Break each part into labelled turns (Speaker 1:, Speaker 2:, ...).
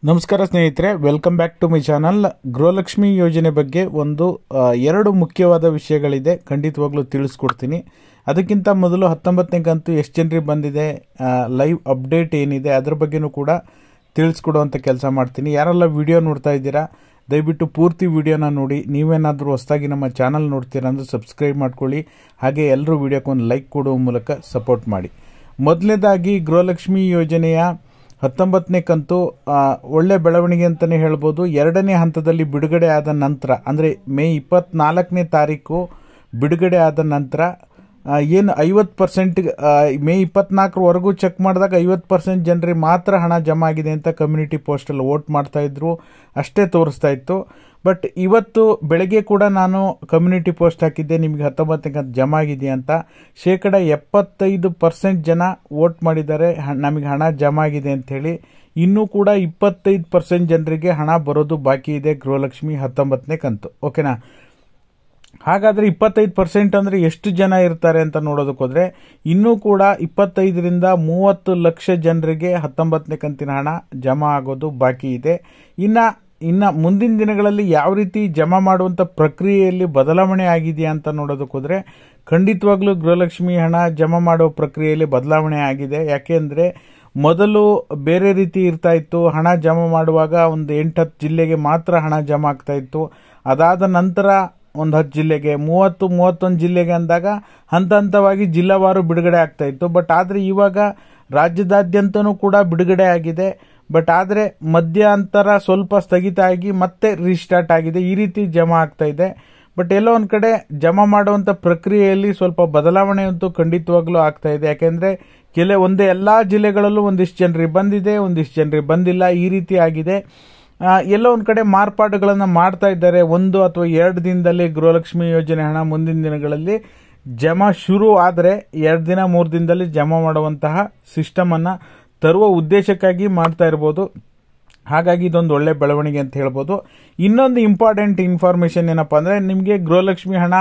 Speaker 1: ನಮಸ್ಕಾರ ಸ್ನೇಹಿತರೆ, welcome back to my channel. Gruhalakshmi ಯೋಜನೆ ಬಗ್ಗೆ ಎರಡು ಮುಖ್ಯವಾದ ವಿಷಯಗಳಿದೆ, ಖಂಡಿತವಾಗ್ಲೂ ತಿಳಿಸ್ಕೊಡ್ತೀನಿ. ಅದಕ್ಕಿಂತ ಮೊದಲು 19ನೇ ಕಂತು ಎಷ್ಟು ಜನರಿಗೆ ಬಂದಿದೆ, ಲೈವ್ ಅಪ್ಡೇಟ್ ಏನಿದೆ ಅದರ ಬಗ್ಗೆನೂ ಕೂಡ ತಿಳಿಸ್ಕೊಡುವಂಥ ಕೆಲಸ ಮಾಡ್ತೀನಿ. ಯಾರೆಲ್ಲ ವಿಡಿಯೋ ನೋಡ್ತಾ ಇದ್ದೀರಾ ದಯವಿಟ್ಟು ಪೂರ್ತಿ ವಿಡಿಯೋನ ನೋಡಿ. ನೀವೇನಾದರೂ ಹೊಸದಾಗಿ ನಮ್ಮ ಚಾನಲ್ ನೋಡ್ತೀರಾ ಅಂದರೆ ಸಬ್ಸ್ಕ್ರೈಬ್ ಮಾಡ್ಕೊಳ್ಳಿ. ಹಾಗೆ ಎಲ್ಲರೂ ವಿಡಿಯೋಕ್ಕೆ ಒಂದು ಲೈಕ್ ಕೊಡುವ ಮೂಲಕ ಸಪೋರ್ಟ್ ಮಾಡಿ. ಮೊದಲನೇದಾಗಿ ಗೃಹಲಕ್ಷ್ಮಿ ಯೋಜನೆಯ 19ನೇ ಕಂತು ಒಳ್ಳೆ ಬೆಳವಣಿಗೆ ಅಂತಲೇ ಹೇಳ್ಬೋದು. ಎರಡನೇ ಹಂತದಲ್ಲಿ ಬಿಡುಗಡೆ ಆದ ನಂತರ ಅಂದರೆ ಮೇ 24ನೇ ತಾರೀಕು ಬಿಡುಗಡೆ ಆದ ನಂತರ ಏನು 50% ಮೇ 24ವರೆಗೂ ಚೆಕ್ ಮಾಡಿದಾಗ 50% ಜನರಿಗೆ ಮಾತ್ರ ಹಣ ಜಮಾ ಆಗಿದೆ ಅಂತ ಕಮ್ಯುನಿಟಿ ಪೋಸ್ಟಲ್ಲಿ ವೋಟ್ ಮಾಡ್ತಾ ಇದ್ರು, ಅಷ್ಟೇ ತೋರಿಸ್ತಾ ಇತ್ತು. ಬಟ್ ಇವತ್ತು ಬೆಳಗ್ಗೆ ಕೂಡ ನಾನು ಕಮ್ಯುನಿಟಿ ಪೋಸ್ಟ್ ಹಾಕಿದ್ದೆ, ನಿಮಗೆ 19ನೇ ಕಂತು ಜಮಾ ಆಗಿದೆಯಾ ಅಂತ. 75% ಜನ ವೋಟ್ ಮಾಡಿದ್ದಾರೆ, ನಮಗೆ ಹಣ ಜಮಾ ಆಗಿದೆ ಅಂಥೇಳಿ. ಇನ್ನೂ ಕೂಡ 25% ಜನರಿಗೆ ಹಣ ಬರೋದು ಬಾಕಿ ಇದೆ ಗೃಹಲಕ್ಷ್ಮಿ 19ನೇ ಕಂತು. ಓಕೆನಾ? ಹಾಗಾದರೆ 25% ಅಂದರೆ ಎಷ್ಟು ಜನ ಇರ್ತಾರೆ ಅಂತ ನೋಡೋದಕ್ಕೆ ಹೋದರೆ ಇನ್ನೂ ಕೂಡ 25ರಿಂದ 30 ಲಕ್ಷ ಜನರಿಗೆ 19ನೇ ಕಂತಿನ ಹಣ ಜಮಾ ಆಗೋದು ಬಾಕಿ ಇದೆ. ಇನ್ನು ಮುಂದಿನ ದಿನಗಳಲ್ಲಿ ಯಾವ ರೀತಿ ಜಮಾ ಮಾಡುವಂಥ ಪ್ರಕ್ರಿಯೆಯಲ್ಲಿ ಬದಲಾವಣೆ ಆಗಿದೆಯಾ ಅಂತ ನೋಡೋದಕ್ಕೆ ಹೋದರೆ ಖಂಡಿತವಾಗ್ಲೂ ಗೃಹಲಕ್ಷ್ಮಿ ಹಣ ಜಮಾ ಮಾಡೋ ಪ್ರಕ್ರಿಯೆಯಲ್ಲಿ ಬದಲಾವಣೆ ಆಗಿದೆ. ಯಾಕೆಂದರೆ ಮೊದಲು ಬೇರೆ ರೀತಿ ಇರ್ತಾ ಇತ್ತು, ಹಣ ಜಮಾ ಮಾಡುವಾಗ ಒಂದು 8-10 ಜಿಲ್ಲೆಗೆ ಮಾತ್ರ ಹಣ ಜಮಾ ಆಗ್ತಾ ಇತ್ತು. ಅದಾದ ನಂತರ ಒಂದು 10 ಜಿಲ್ಲೆಗೆ, 30-31 ಜಿಲ್ಲೆಗೆ ಅಂದಾಗ ಹಂತ ಹಂತವಾಗಿ ಜಿಲ್ಲಾವಾರು ಬಿಡುಗಡೆ ಆಗ್ತಾ ಇತ್ತು. ಬಟ್ ಆದರೆ ಇವಾಗ ರಾಜ್ಯದಾದ್ಯಂತನೂ ಕೂಡ ಬಿಡುಗಡೆ ಆಗಿದೆ. ಬಟ್ ಆದರೆ ಮಧ್ಯಂತರ ಸ್ವಲ್ಪ ಸ್ಥಗಿತ ಆಗಿ ಮತ್ತೆ ರೀಸ್ಟಾರ್ಟ್ ಆಗಿದೆ. ಈ ರೀತಿ ಜಮಾ ಆಗ್ತಾ ಇದೆ. ಬಟ್ ಎಲ್ಲೋ ಒಂದು ಕಡೆ ಜಮಾ ಮಾಡುವಂಥ ಪ್ರಕ್ರಿಯೆಯಲ್ಲಿ ಸ್ವಲ್ಪ ಬದಲಾವಣೆ ಅಂತೂ ಖಂಡಿತವಾಗ್ಲೂ ಆಗ್ತಾ ಇದೆ. ಯಾಕೆಂದರೆ ಎಲ್ಲ ಜಿಲ್ಲೆಗಳಲ್ಲೂ ಒಂದಿಷ್ಟು ಜನರಿಗೆ ಬಂದಿದೆ, ಒಂದಿಷ್ಟು ಜನರಿಗೆ ಬಂದಿಲ್ಲ, ಈ ರೀತಿ ಆಗಿದೆ. ಎಲ್ಲೋ ಒಂದು ಕಡೆ ಮಾರ್ಪಾಡುಗಳನ್ನು ಮಾಡ್ತಾ ಇದ್ದಾರೆ. 1 ಅಥವಾ 2 ದಿನದಲ್ಲಿ ಗೃಹಲಕ್ಷ್ಮಿ ಯೋಜನೆ ಹಣ ಮುಂದಿನ ದಿನಗಳಲ್ಲಿ ಜಮಾ ಶುರು ಆದರೆ 2 ದಿನ 3 ದಿನದಲ್ಲಿ ಜಮಾ ಮಾಡುವಂತಹ ಸಿಸ್ಟಮನ್ನು ತರುವ ಉದ್ದೇಶಕ್ಕಾಗಿ ಮಾಡ್ತಾ ಇರ್ಬೋದು. ಹಾಗಾಗಿ ಇದೊಂದು ಒಳ್ಳೆ ಬೆಳವಣಿಗೆ ಅಂತ ಹೇಳ್ಬೋದು. ಇನ್ನೊಂದು ಇಂಪಾರ್ಟೆಂಟ್ ಇನ್ಫಾರ್ಮೇಷನ್ ಏನಪ್ಪ ಅಂದರೆ, ನಿಮಗೆ ಗೃಹಲಕ್ಷ್ಮಿ ಹಣ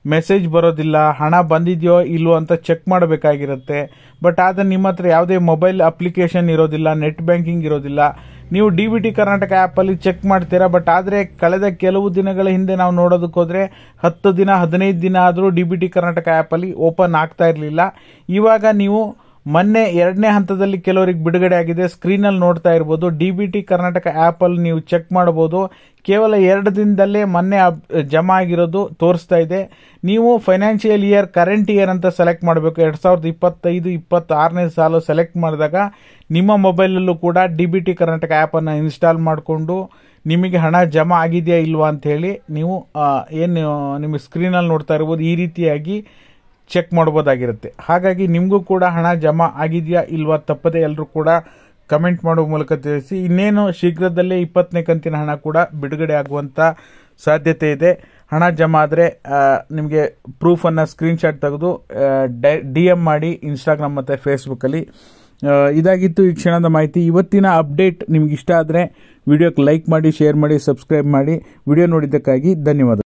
Speaker 1: ಮೆಸೇಜ್ ಬರೋದಿಲ್ಲ, ಹಣ ಬಂದಿದೆಯೋ ಇಲ್ವೋ ಅಂತ ಚೆಕ್ ಮಾಡಬೇಕಾಗಿರುತ್ತೆ. ಬಟ್ ಆದರೆ ನಿಮ್ಮ ಹತ್ರ ಯಾವುದೇ ಮೊಬೈಲ್ ಅಪ್ಲಿಕೇಶನ್ ಇರೋದಿಲ್ಲ, ನೆಟ್ ಬ್ಯಾಂಕಿಂಗ್ ಇರೋದಿಲ್ಲ. ನೀವು DBT ಕರ್ನಾಟಕ ಆ್ಯಪಲ್ಲಿ ಚೆಕ್ ಮಾಡ್ತೀರಾ. ಬಟ್ ಆದರೆ ಕಳೆದ ಕೆಲವು ದಿನಗಳ ಹಿಂದೆ ನಾವು ನೋಡೋದಕ್ಕೆ ಹೋದರೆ 10 ದಿನ 15 ದಿನ ಆದರೂ DBT ಕರ್ನಾಟಕ ಆ್ಯಪಲ್ಲಿ ಓಪನ್ ಆಗ್ತಾ ಇರಲಿಲ್ಲ. ಇವಾಗ ನೀವು ಮೊನ್ನೆ 2ನೇ ಹಂತದಲ್ಲಿ ಕೆಲವರಿಗೆ ಬಿಡುಗಡೆ ಆಗಿದೆ, ಸ್ಕ್ರೀನಲ್ಲಿ ನೋಡ್ತಾ ಇರ್ಬೋದು. DBT ಕರ್ನಾಟಕ ಆ್ಯಪಲ್ಲಿ ನೀವು ಚೆಕ್ ಮಾಡ್ಬೋದು. ಕೇವಲ 2 ದಿನದಲ್ಲೇ ಮೊನ್ನೆ ಜಮಾ ಆಗಿರೋದು ತೋರಿಸ್ತಾ ಇದೆ. ನೀವು ಫೈನಾನ್ಷಿಯಲ್ ಇಯರ್ ಕರೆಂಟ್ ಇಯರ್ ಅಂತ ಸೆಲೆಕ್ಟ್ ಮಾಡಬೇಕು. 2025-26ನೇ ಸಾಲು ಸೆಲೆಕ್ಟ್ ಮಾಡಿದಾಗ ನಿಮ್ಮ ಮೊಬೈಲಲ್ಲೂ ಕೂಡ DBT ಕರ್ನಾಟಕ ಆ್ಯಪನ್ನು ಇನ್ಸ್ಟಾಲ್ ಮಾಡಿಕೊಂಡು ನಿಮಗೆ ಹಣ ಜಮಾ ಆಗಿದೆಯಾ ಇಲ್ವಾ ಅಂಥೇಳಿ ನೀವು ನಿಮಗೆ ಸ್ಕ್ರೀನಲ್ಲಿ ನೋಡ್ತಾ ಇರ್ಬೋದು, ಈ ರೀತಿಯಾಗಿ ಚೆಕ್ ಮಾಡ್ಬೋದಾಗಿರುತ್ತೆ. ಹಾಗಾಗಿ ನಿಮಗೂ ಕೂಡ ಹಣ ಜಮಾ ಆಗಿದೆಯಾ ಇಲ್ವಾ ತಪ್ಪದೆ ಎಲ್ಲರೂ ಕೂಡ ಕಮೆಂಟ್ ಮಾಡುವ ಮೂಲಕ ತಿಳಿಸಿ. ಇನ್ನೇನು ಶೀಘ್ರದಲ್ಲೇ 20ನೇ ಕಂತಿನ ಹಣ ಕೂಡ ಬಿಡುಗಡೆ ಆಗುವಂಥ ಸಾಧ್ಯತೆ ಇದೆ. ಹಣ ಜಮಾ ಆದರೆ ನಿಮಗೆ ಪ್ರೂಫನ್ನು ಸ್ಕ್ರೀನ್ಶಾಟ್ ತೆಗೆದು DM ಮಾಡಿ ಇನ್ಸ್ಟಾಗ್ರಾಮ್ ಮತ್ತು ಫೇಸ್ಬುಕ್ಕಲ್ಲಿ. ಇದಾಗಿತ್ತು ಈ ಕ್ಷಣದ ಮಾಹಿತಿ. ಇವತ್ತಿನ ಅಪ್ಡೇಟ್ ನಿಮ್ಗೆ ಇಷ್ಟ ಆದರೆ ವಿಡಿಯೋಕ್ಕೆ ಲೈಕ್ ಮಾಡಿ, ಶೇರ್ ಮಾಡಿ, ಸಬ್ಸ್ಕ್ರೈಬ್ ಮಾಡಿ. ವಿಡಿಯೋ ನೋಡಿದ್ದಕ್ಕಾಗಿ ಧನ್ಯವಾದ.